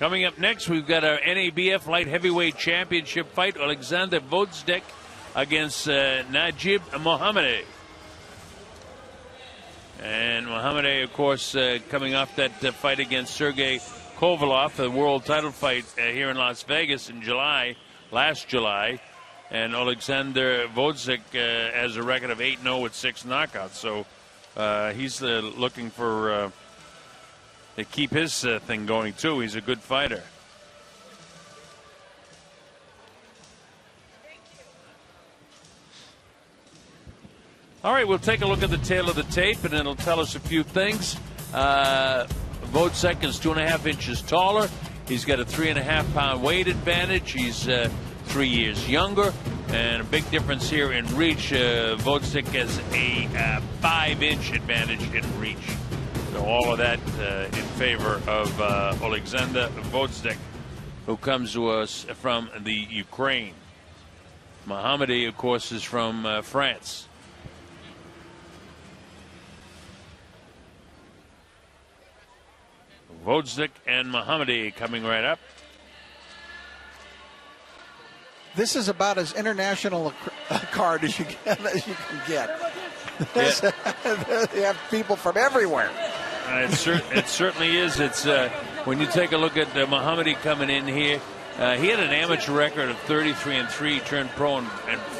Coming up next, we've got our NABF Light Heavyweight Championship fight. Alexandr Gvozdik against Naджиб Mохаммеди. And Mохаммеди, of course, coming off that fight against Sergey Kovalev, the world title fight here in Las Vegas in last July. And Alexandr Gvozdik has a record of 8-0 with 6 knockouts. So he's looking for to keep his thing going, too. He's a good fighter. All right, we'll take a look at the tail of the tape, and it'll tell us a few things. Gvozdik is 2.5 inches taller. He's got a 3.5-pound weight advantage. He's 3 years younger, and a big difference here in reach. Gvozdik has a 5-inch advantage in reach. So all of that in favor of Alexandr Gvozdik, who comes to us from the Ukraine. Mохаммеди, of course, is from France. Gvozdik and Mохаммеди coming right up. This is about as international a card as you can get. You have people from everywhere. It certainly is. It's when you take a look at Mохаммеди coming in here. He had an amateur record of 33-3. He turned pro in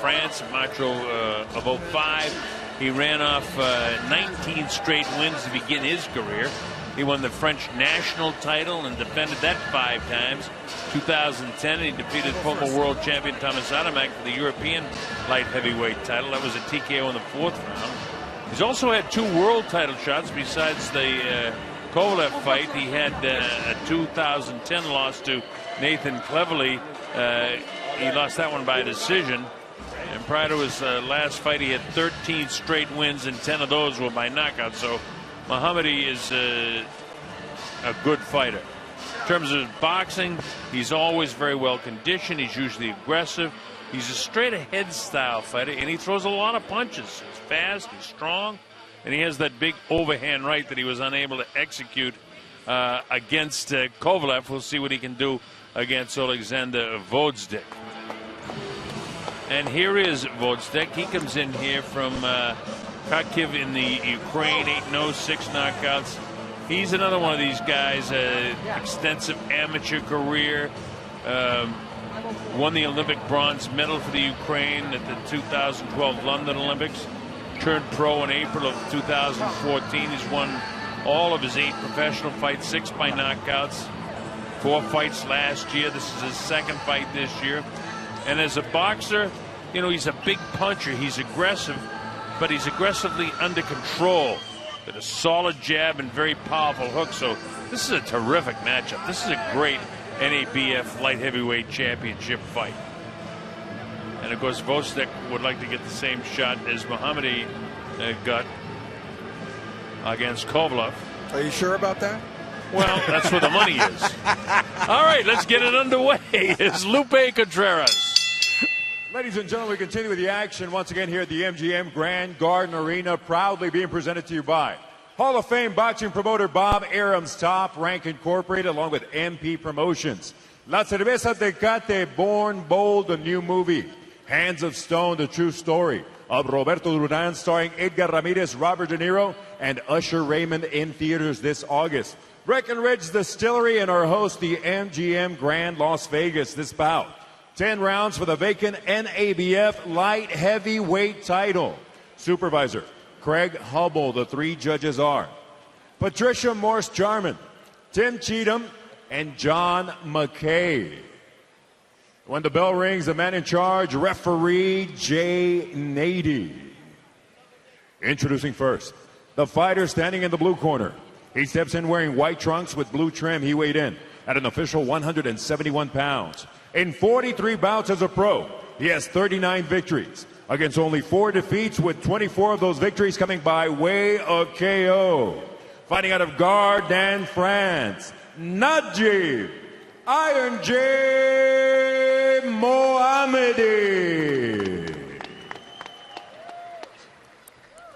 France in March of 05. He ran off 19 straight wins to begin his career. He won the French national title and defended that 5 times. 2010, he defeated former world champion Thomas Adamek for the European light heavyweight title. That was a TKO in the 4th round. He's also had 2 world title shots besides the Kovalev fight. He had a 2010 loss to Nathan Cleverly. He lost that one by decision. And prior to his last fight, he had 13 straight wins, and 10 of those were by knockout. So Mохаммеди is a good fighter. In terms of boxing, he's always very well conditioned. He's usually aggressive. He's a straight-ahead style fighter, and he throws a lot of punches. He's fast, he's strong, and he has that big overhand right that he was unable to execute against Kovalev. We'll see what he can do against Alexandr Gvozdik. And here is Gvozdik. He comes in here from Kharkiv in the Ukraine, 8-0, 6 knockouts. He's another one of these guys, extensive amateur career. Won the Olympic bronze medal for the Ukraine at the 2012 London Olympics. Turned pro in April of 2014. He's won all of his 8 professional fights, 6 by knockouts, 4 fights last year. This is his 2nd fight this year. And as a boxer, you know, he's a big puncher. He's aggressive, but he's aggressively under control with a solid jab and very powerful hook. So this is a terrific matchup. This is a great NABF Light Heavyweight Championship fight. And of course, Gvozdik would like to get the same shot as Mохаммеди got against Kovalev. Are you sure about that? Well, that's where the money is. All right, let's get it underway. It's Lupe Contreras. Ladies and gentlemen, we continue with the action once again here at the MGM Grand Garden Arena, proudly being presented to you by Hall of Fame boxing promoter Bob Arum's Top Rank Incorporated, along with MP Promotions. La Cerveza Tecate, Born Bold, a new movie. Hands of Stone, the true story of Roberto Duran, starring Edgar Ramirez, Robert De Niro, and Usher Raymond in theaters this August. Breckenridge Distillery and our host, the MGM Grand Las Vegas, this bout. 10 rounds for the vacant NABF Light Heavyweight title. Supervisor Craig Hubble. The 3 judges are Patricia Morse-Jarman, Tim Cheatham, and John McKay. When the bell rings, the man in charge, referee Jay Nady. Introducing first, the fighter standing in the blue corner. He steps in wearing white trunks with blue trim. He weighed in at an official 171 pounds. In 43 bouts as a pro, he has 39 victories against only 4 defeats, with 24 of those victories coming by way of KO. Fighting out of Gardanne, France, Naджиб Iron J. Mохаммеди.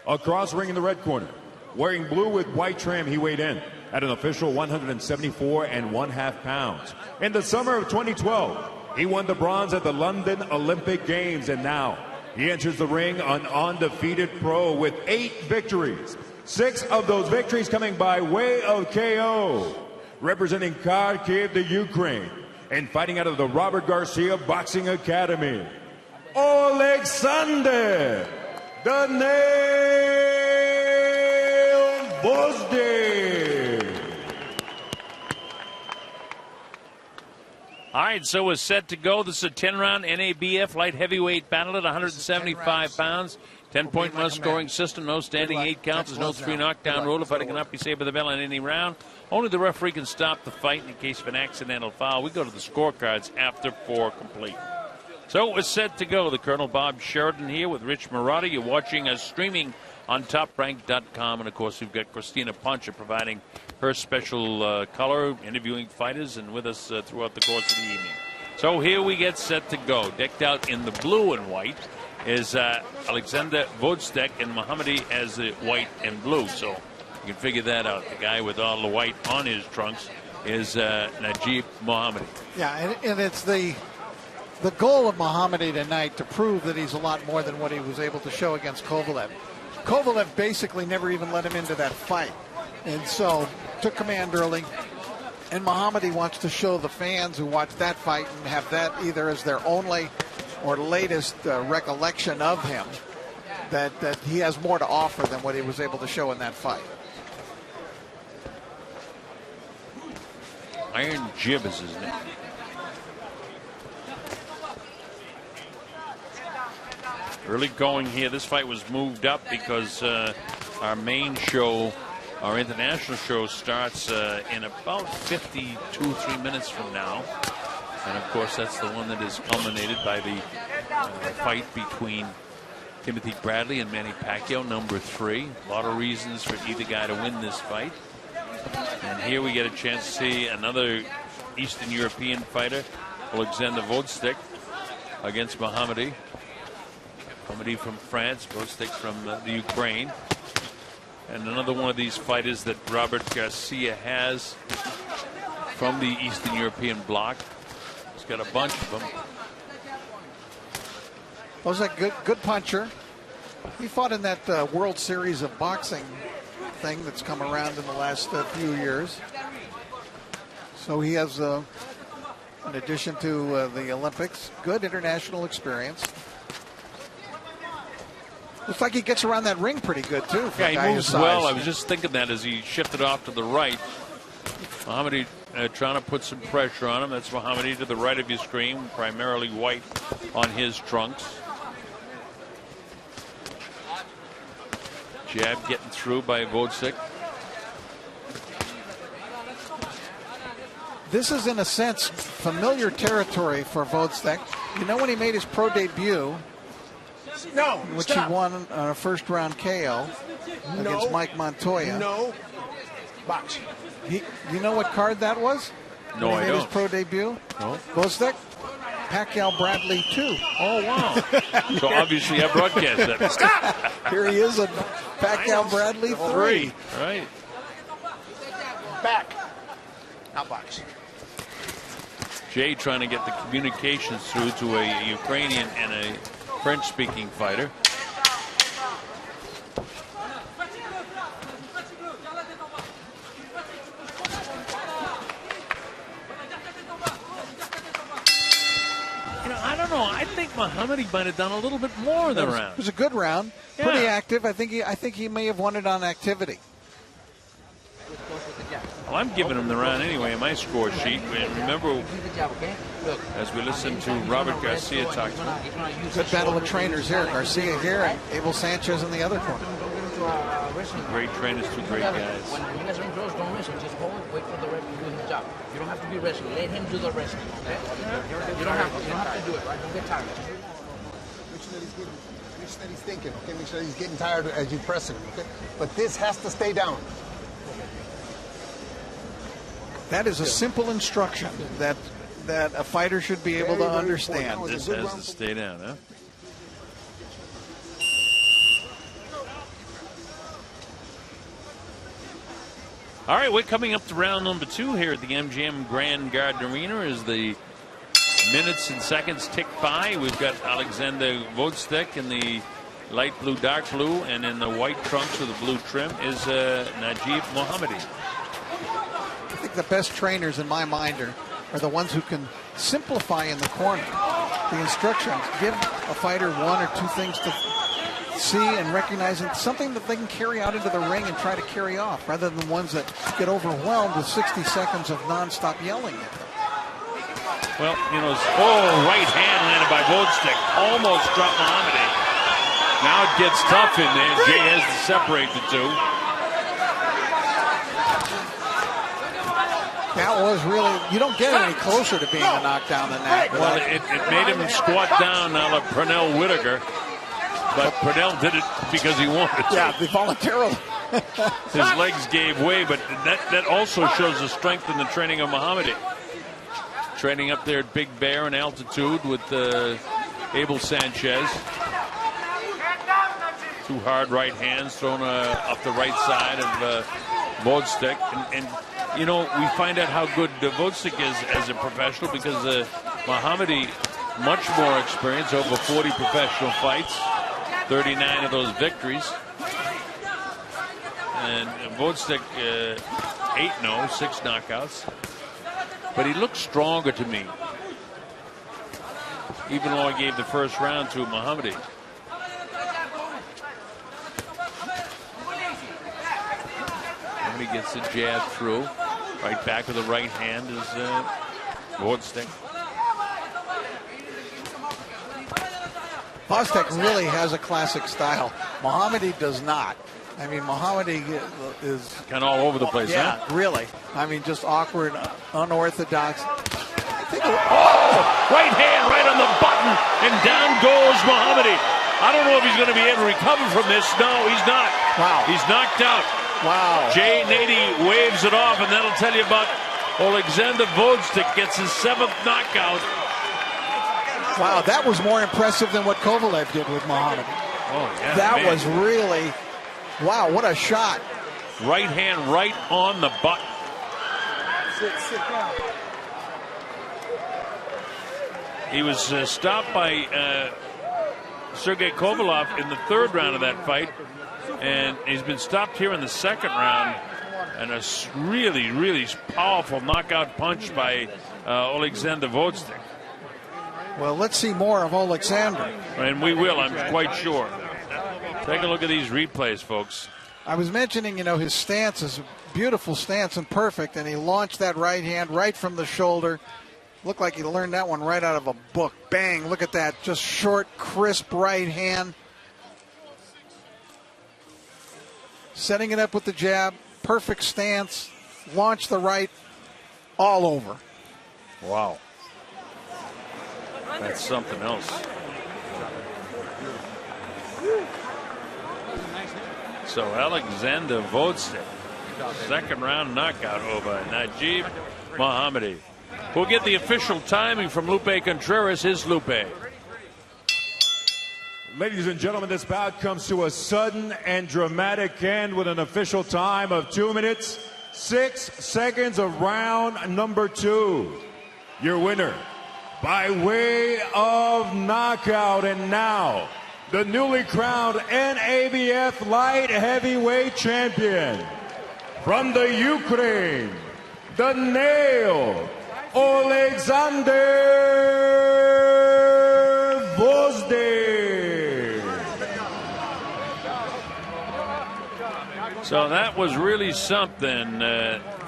Across ring in the red corner, wearing blue with white trim, he weighed in at an official 174.5 pounds. In the summer of 2012, he won the bronze at the London Olympic Games, and now he enters the ring an undefeated pro with 8 victories. 6 of those victories coming by way of KO. Representing Kharkiv, the Ukraine, and fighting out of the Robert Garcia Boxing Academy, Alexandr Gvozdik. All right, so we're set to go. This is a 10-round NABF light heavyweight battle at 175 pounds. 10-point must scoring system, no standing 8 counts. There's no 3 knockdown rule. The fighter cannot be saved by the bell in any round. Only the referee can stop the fight in case of an accidental foul. We go to the scorecards after 4 complete. So we're set to go. The Colonel Bob Sheridan here with Rich Marotta. You're watching us streaming on TopRank.com. And, of course, we've got Christina Poncha providing her special color, interviewing fighters, and with us throughout the course of the evening. So here we get set to go. Decked out in the blue and white is Alexandr Gvozdik, and Mохаммеди as the white and blue. So you can figure that out. The guy with all the white on his trunks is Naджиб Мохаммеди. Yeah, and it's the goal of Mохаммеди tonight to prove that he's a lot more than what he was able to show against Kovalev. Kovalev basically never even let him into that fight, and so took command early. And Mохаммеди wants to show the fans who watch that fight and have that either as their only or latest recollection of him, that he has more to offer than what he was able to show in that fight. Iron Jib is his name. Early going here. This fight was moved up because our main show, our international show, starts in about 3 minutes from now. And, of course, that's the one that is culminated by the fight between Timothy Bradley and Manny Pacquiao, number 3. A lot of reasons for either guy to win this fight. And here we get a chance to see another Eastern European fighter, Alexandr Gvozdik, against Mохаммеди. Mохаммеди from France, Gvozdik from the Ukraine. And another one of these fighters that Robert Garcia has from the Eastern European bloc. He's got a bunch of them. Was a good puncher. He fought in that World Series of Boxing thing that's come around in the last few years. So he has, in addition to the Olympics, good international experience. Looks like he gets around that ring pretty good, too. Yeah, he moves well. I was just thinking that as he shifted off to the right. Mохаммеди trying to put some pressure on him. That's Mохаммеди to the right of your screen, primarily white on his trunks. Jab getting through by Gvozdik. This is, in a sense, familiar territory for Gvozdik. You know, when he made his pro debut, which he won on a first-round KO against Mike Montoya. No. Box. You know what card that was? No, when he I made don't. His pro debut? No. Gvozdik? Pacquiao Bradley 2. Oh, wow. So obviously I broadcast that. Stop! Here he is at Pacquiao Bradley 3. Right. Back. Now box. Jay trying to get the communications through to a Ukrainian and a French-speaking fighter. You know, I don't know. I think Mохаммеди might have done a little bit more in the round. It was a good round. Yeah. Pretty active. I think he may have won it on activity. Well, I'm giving him the round anyway in my score sheet. And remember, as we listen to Robert Garcia talk to him. Good battle of trainers here. Garcia here and Abel Sanchez in the other corner. Great trainers, 2 great guys. When you guys are in close, don't wrestle. Just hold, wait for the ref to do his job. You don't have to be wrestling. Let him do the wrestling, okay? You don't have to do it, right? Don't get tired. Make sure that he's thinking, okay? Make sure that he's getting tired as you press him, okay? But this has to stay down. That is a simple instruction that a fighter should be able to understand. This has to stay down, huh? All right, we're coming up to round number 2 here at the MGM Grand Garden Arena as the minutes and seconds tick by. We've got Alexandr Gvozdik in the light blue, dark blue, and in the white trunks with the blue trim is Naджиб Мохаммеди. I think the best trainers in my mind are the ones who can simplify in the corner. The instructions give a fighter 1 or 2 things to see and recognize, and something that they can carry out into the ring and try to carry off, rather than ones that get overwhelmed with 60 seconds of nonstop yelling at them. Well, you know, right hand landed by Gvozdik, almost dropped Mохаммеди. Now it gets tough in there. Jay has to separate the two. That was really, you don't get any closer to being a knockdown than that. Well, it made him squat down now like Pernell Whitaker. But Pernell did it because he wanted to. Yeah, voluntarily. His legs gave way, but that also shows the strength in the training of Mохаммеди. Training up there at Big Bear in altitude with Abel Sanchez. 2 hard right hands thrown up the right side of Gvozdik. And, you know, we find out how good Gvozdik is as a professional because Mохаммеди, much more experience, over 40 professional fights. 39 of those victories. And Gvozdik 8-0, 6 knockouts. But he looks stronger to me, even though I gave the first round to Mохаммеди. Mохаммеди gets the jab through. Right back with the right hand is Gvozdik. Gvozdik really has a classic style. Mохаммеди does not. I mean, Mохаммеди is kind of all over the place. Yeah, huh? really. I mean, just awkward, unorthodox. Right hand, right on the button, and down goes Mохаммеди. I don't know if he's going to be able to recover from this. No, he's not. Wow. He's knocked out. Wow. Jay Nady waves it off, and that'll tell you about Alexandr Gvozdik gets his 7th knockout. Wow, that was more impressive than what Kovalev did with Mохammedi. Oh, yeah. That was really, wow, what a shot. Right hand right on the button. Sit down. He was stopped by Sergey Kovalev in the 3rd round of that fight, and he's been stopped here in the 2nd round, and a really, really powerful knockout punch by Alexandr Gvozdik. Well, let's see more of Alexander. And we will, I'm quite sure. Take a look at these replays, folks. I was mentioning, you know, his stance is a beautiful stance and perfect, and he launched that right hand right from the shoulder. Looked like he learned that one right out of a book. Bang, look at that, just short, crisp right hand. Setting it up with the jab, perfect stance, launch the right, all over. Wow. That's something else. So Alexandr Gvozdik, 2nd round knockout over Naджиб Мохаммеди. We'll get the official timing from Lupe Contreras. Here's Lupe. Ladies and gentlemen, this bout comes to a sudden and dramatic end with an official time of 2 minutes, 6 seconds of round number 2. Your winner, by way of knockout, and now the newly crowned NABF light heavyweight champion from the Ukraine, the Nail, Alexandr Gvozdik. So that was really something.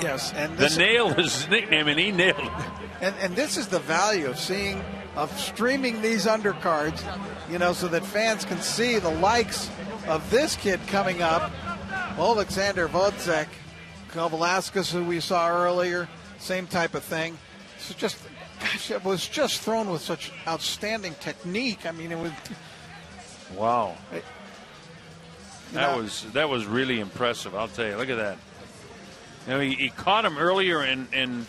Yes, and the Nail is his nickname, and he nailed it. And this is the value of streaming these undercards, you know, so that fans can see the likes of this kid coming up. Alexandr Gvozdik, Velasquez, who we saw earlier, same type of thing. So just, gosh, it was just thrown with such outstanding technique. I mean, it was. Wow. That was really impressive. I'll tell you. Look at that. You know, he caught him earlier and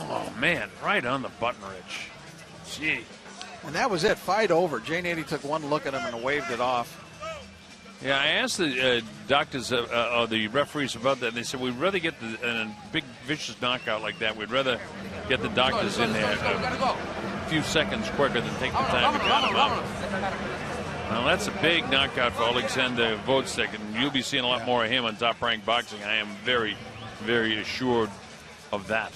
oh man, right on the button, Rich. Gee. And that was it. Fight over. Jay Nady took one look at him and waved it off. Yeah, I asked the doctors or the referees about that, and they said we'd rather get a big, vicious knockout like that. We'd rather get the doctors in there a few seconds quicker than take the time to count him out. Well, that's a big knockout for Alexandr Gvozdik, and you'll be seeing a lot more of him on Top Rank Boxing. I am very, very assured of that.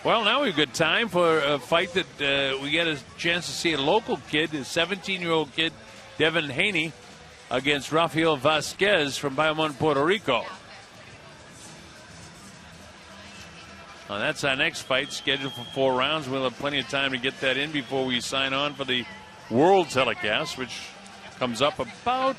Well, now we've got time for a fight that we get a chance to see a local kid, a 17-year-old kid, Devin Haney, against Rafael Vasquez from Bayamon, Puerto Rico. Well, that's our next fight, scheduled for 4 rounds. We'll have plenty of time to get that in before we sign on for the world telecast, which comes up about